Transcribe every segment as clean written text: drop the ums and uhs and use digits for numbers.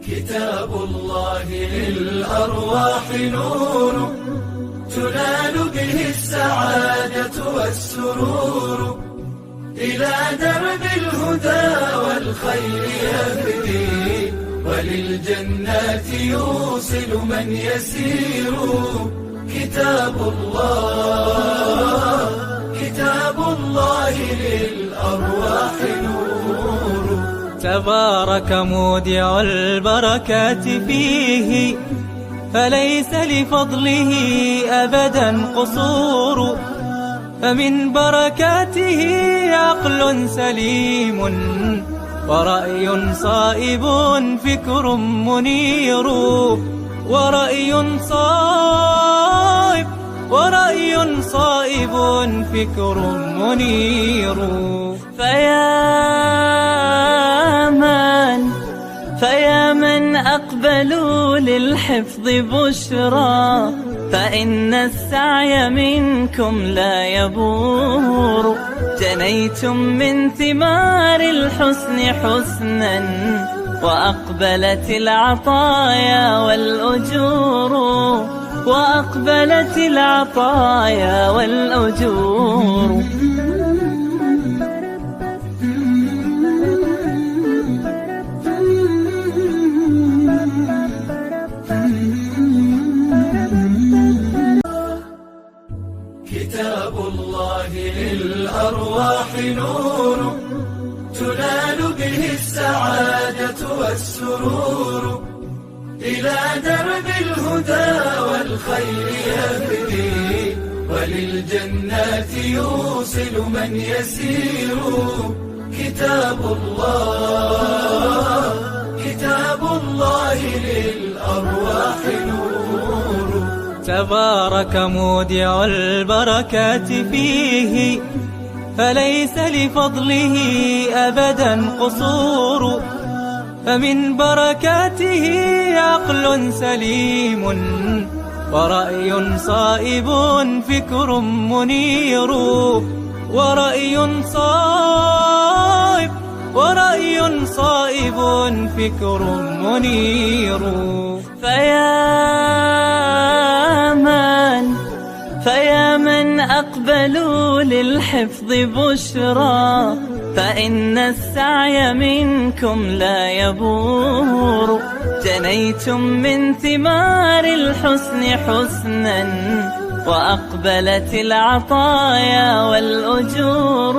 كتاب الله للأرواح نور، تنال به السعادة والسرور، إلى درب الهدى والخير يهدي، وللجنات يوصل من يسير. كتاب الله للأرواح نور. تبارك مودع البركات فيه، فليس لفضله أبدا قصور، فمن بركاته عقل سليم، ورأي صائب فكر منير، ورأي صائب فكر منير. فيا من أقبلوا للحفظ بشرى، فإن السعي منكم لا يبور، جنيتم من ثمار الحسن حسنا، وأقبلت العطايا والأجور، وأقبلت العطايا والأجور. كتاب الله للأرواح نور، تنال به السعادة والسرور، إلى درب الهدى والخير يهدي، وللجنات يوصل من يسير. كتاب الله للأرواح نور. تبارك مودع البركات فيه، فليس لفضله أبدا قصور، فمن بركاته عقل سليم، ورأي صائب فكر منير، ورأي صائب فكر منير. فيا من أقبلوا للحفظ بشرى، فإن السعي منكم لا يبور، جنيتم من ثمار الحسن حسنا، وأقبلت العطايا والأجور،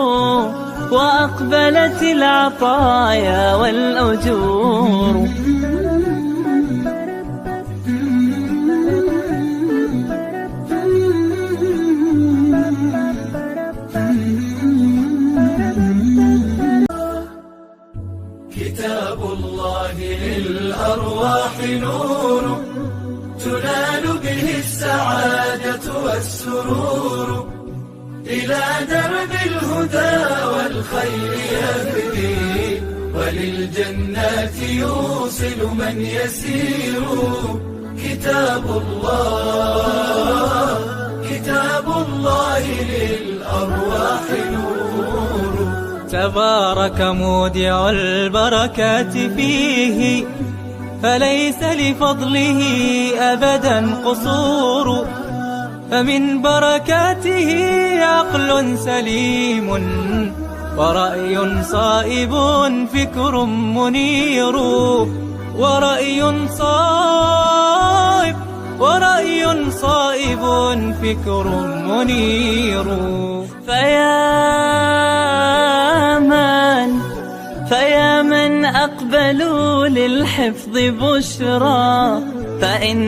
وأقبلت العطايا والأجور. كتاب الله للأرواح نور، تنال به السعادة والسرور، إلى درب الهدى والخير يهدي، وللجنات يوصل من يسير. كتاب الله للأرواح نور. تبارك مودع البركات فيه، فليس لفضله أبدا قصور، فمن بركاته عقل سليم، ورأي صائب فكر منير، ورأي صائب فكر منير. فيا من أقبلوا للحفظ بشرى، فإن